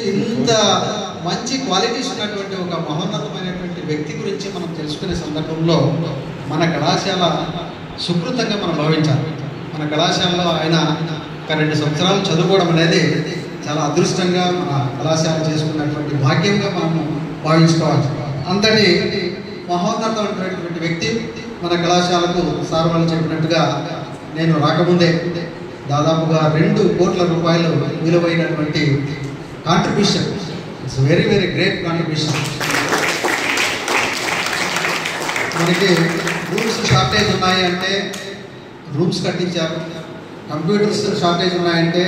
ఇంత మంచి క్వాలిటీస్ ఉన్నటువంటి ఒక మహోన్నతమైనటువంటి వ్యక్తి గురించి మనం తెలుసుకునే సందర్భంలో మన కళాశాల సుకృతంగా మనం భావించాలి. మన కళాశాలలో ఆయన ఒక 2 సంవత్సరాలు చదువుకోవడం అనేది చాలా అదృష్టంగా మన కళాశాల చేసుకున్నటువంటి భాగ్యంగా మనము భావించుకోవాలి. అంతటి మహోన్నతమైనటువంటి వ్యక్తి మన కళాశాలకు సార్ వాళ్ళు చెప్పినట్టుగా నేను రాకముందే దాదాపుగా 2 కోట్ల రూపాయలు విలువైనటువంటి contribution. It's very very great contribution. మనకి రూమ్స్ షార్టేజ్ ఉన్నాయి అంటే రూమ్స్ కట్టించారు. కంప్యూటర్స్ షార్టేజ్ ఉన్నాయంటే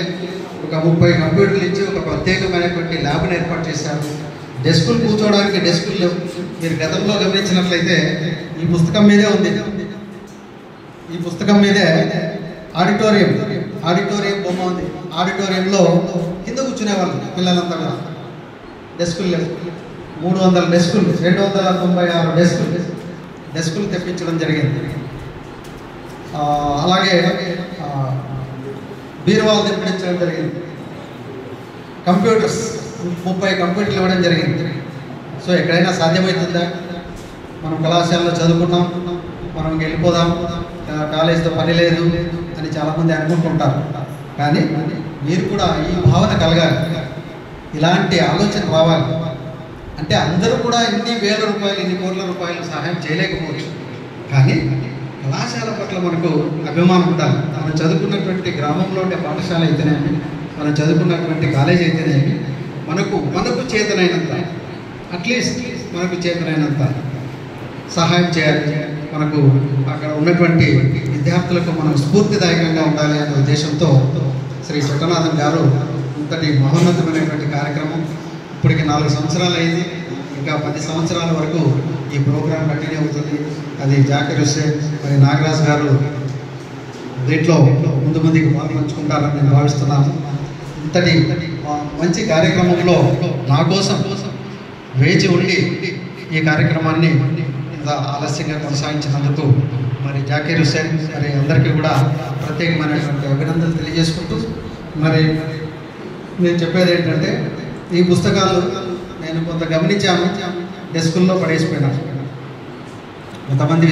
ఒక 30 కంప్యూటర్లు ఇచ్చి ఒక ప్రత్యేకమైనటువంటి ల్యాబ్ని ఏర్పాటు చేశారు. డెస్కులు కూర్చోవడానికి డెస్కులు లేవు. మీరు గతంలో గమనించినట్లయితే ఈ పుస్తకం మీదే ఉంది. ఈ పుస్తకం మీదే ఆడిటోరియం బొమ్మ ఉంది. ఆడిటోరియంలో కింద కూర్చునేవాళ్ళు పిల్లలంతా కూడా. డెస్కులు లేవు. 300 డెస్కులు, 296 డెస్కులు తెప్పించడం జరిగింది. అలాగే బీరువాలు తెప్పించడం జరిగింది. కంప్యూటర్స్ 30 కంప్యూటర్లు ఇవ్వడం జరిగింది. సో ఎక్కడైనా సాధ్యమవుతుందా? మనం కళాశాలలో చదువుకున్నాం, మనం వెళ్ళిపోదాం, కాలేజీతో పని లేదు అని చాలామంది అనుకుంటుంటారు. కానీ మీరు కూడా ఈ భావన కలగాలి, ఇలాంటి ఆలోచన రావాలి. అంటే అందరూ కూడా ఇన్ని వేల రూపాయలు, ఇన్ని కోట్ల రూపాయలు సహాయం చేయలేకపోవచ్చు. కానీ కళాశాల పట్ల మనకు అభిమానం ఉండాలి. మనం చదువుకున్నటువంటి గ్రామంలో ఉండే పాఠశాల అయితేనేమి, మనం చదువుకున్నటువంటి కాలేజీ అయితేనేమి, మనకు చేతనైనంత, అట్లీస్ట్ మనకు చేతనైనంత సహాయం చేయాలి. మనకు అక్కడ ఉన్నటువంటి విద్యార్థులకు మనం స్ఫూర్తిదాయకంగా ఉండాలి అనే ఉద్దేశంతో శ్రీ చట్టనాథన్ గారు ఇంతటి మహోన్నతమైనటువంటి కార్యక్రమం ఇప్పటికి 4 సంవత్సరాలు అయింది. ఇంకా 10 సంవత్సరాల వరకు ఈ ప్రోగ్రాం కంటిన్యూ అవుతుంది. అది జాకిర్ హుస్సేన్ మరి నాగరాజ్ గారు దీంట్లో ముందుకు పాల్పంచుకుంటారని నేను భావిస్తున్నాను. ఇంతటి మంచి కార్యక్రమంలో నా కోసం వేచి ఉండి ఈ కార్యక్రమాన్ని ఇంత ఆలస్యంగా కొనసాగించినందుకు మరి జాకిర్ హుస్సేన్ మరి అందరికీ కూడా ప్రత్యేకమైనటువంటి అభినందనలు తెలియజేసుకుంటూ, మరి నేను చెప్పేది ఏంటంటే ఈ పుస్తకాలు నేను కొంత గమనించాను, డెస్కుల్లో పడేసిపోయినాను. కొంతమంది